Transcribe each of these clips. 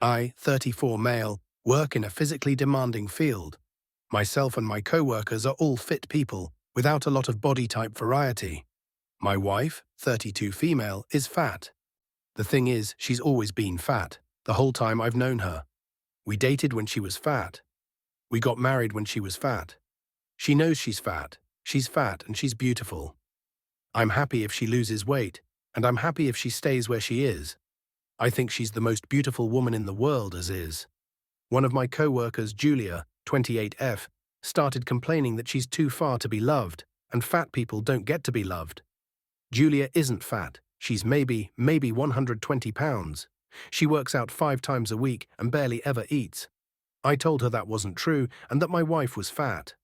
I, 34 male, work in a physically demanding field. Myself and my co-workers are all fit people, without a lot of body type variety. My wife, 32 female, is fat. The thing is, she's always been fat, the whole time I've known her. We dated when she was fat. We got married when she was fat. She knows she's fat and she's beautiful. I'm happy if she loses weight, and I'm happy if she stays where she is. I think she's the most beautiful woman in the world as is. One of my co-workers, Julia, 28F, started complaining that she's too far to be loved, and fat people don't get to be loved. Julia isn't fat. She's maybe 120 pounds. She works out 5 times a week and barely ever eats. I told her that wasn't true and that my wife was fat.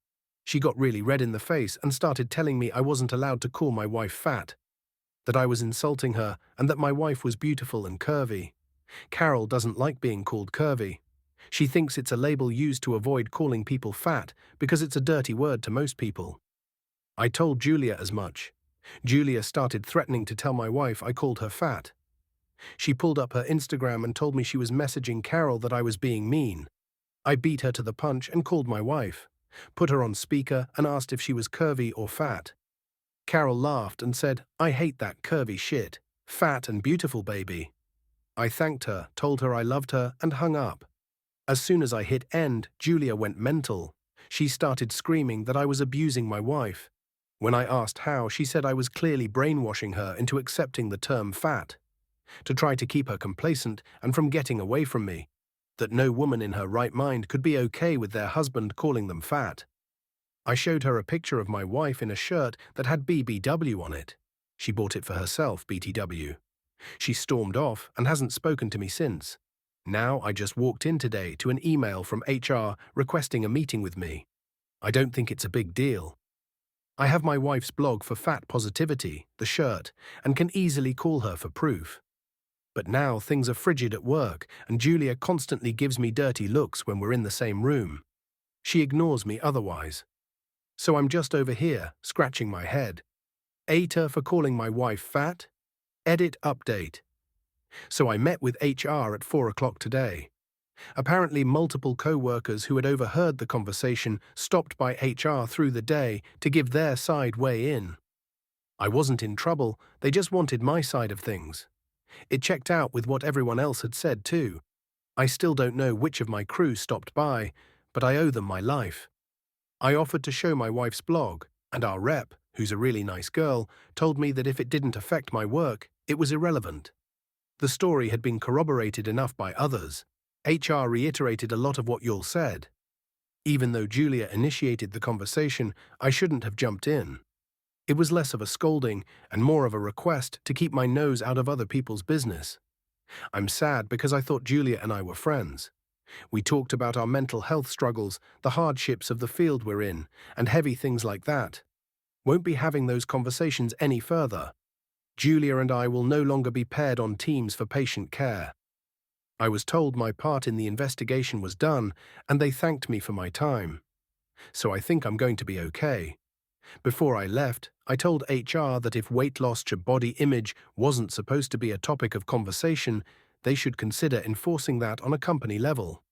She got really red in the face and started telling me I wasn't allowed to call my wife fat, that I was insulting her and that my wife was beautiful and curvy. Carol doesn't like being called curvy. She thinks it's a label used to avoid calling people fat because it's a dirty word to most people. I told Julia as much. Julia started threatening to tell my wife I called her fat. She pulled up her Instagram and told me she was messaging Carol that I was being mean. I beat her to the punch and called my wife, put her on speaker and asked if she was curvy or fat. Carol laughed and said, "I hate that curvy shit. Fat and beautiful, baby." I thanked her, told her I loved her, and hung up. As soon as I hit end, Julia went mental. She started screaming that I was abusing my wife. When I asked how, she said I was clearly brainwashing her into accepting the term fat, to try to keep her complacent and from getting away from me, that no woman in her right mind could be okay with their husband calling them fat. I showed her a picture of my wife in a shirt that had BBW on it. She bought it for herself, BTW. She stormed off and hasn't spoken to me since. Now I just walked in today to an email from HR requesting a meeting with me. I don't think it's a big deal. I have my wife's blog for fat positivity, the shirt, and can easily call her for proof. But now things are frigid at work, and Julia constantly gives me dirty looks when we're in the same room. She ignores me otherwise. So I'm just over here, scratching my head. AITA for calling my wife fat? Edit update. So I met with HR at 4 o'clock today. Apparently multiple co-workers who had overheard the conversation stopped by HR through the day to give their side weigh in. I wasn't in trouble, they just wanted my side of things. It checked out with what everyone else had said too. I still don't know which of my crew stopped by, but I owe them my life. I offered to show my wife's blog, and our rep, who's a really nice girl, told me that if it didn't affect my work, it was irrelevant. The story had been corroborated enough by others. HR reiterated a lot of what y'all said. Even though Julia initiated the conversation, I shouldn't have jumped in. It was less of a scolding and more of a request to keep my nose out of other people's business. I'm sad because I thought Julia and I were friends. We talked about our mental health struggles, the hardships of the field we're in, and heavy things like that. Won't be having those conversations any further. Julia and I will no longer be paired on teams for patient care. I was told my part in the investigation was done, and they thanked me for my time. So I think I'm going to be okay. Before I left, I told HR that if weight loss to body image wasn't supposed to be a topic of conversation, they should consider enforcing that on a company level.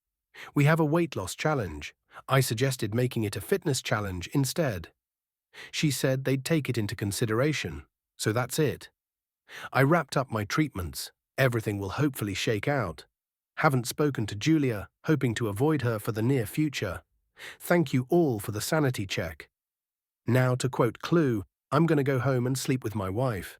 We have a weight loss challenge. I suggested making it a fitness challenge instead. She said they'd take it into consideration. So that's it. I wrapped up my treatments. Everything will hopefully shake out. Haven't spoken to Julia, hoping to avoid her for the near future. Thank you all for the sanity check. Now, to quote Clue, I'm going to go home and sleep with my wife.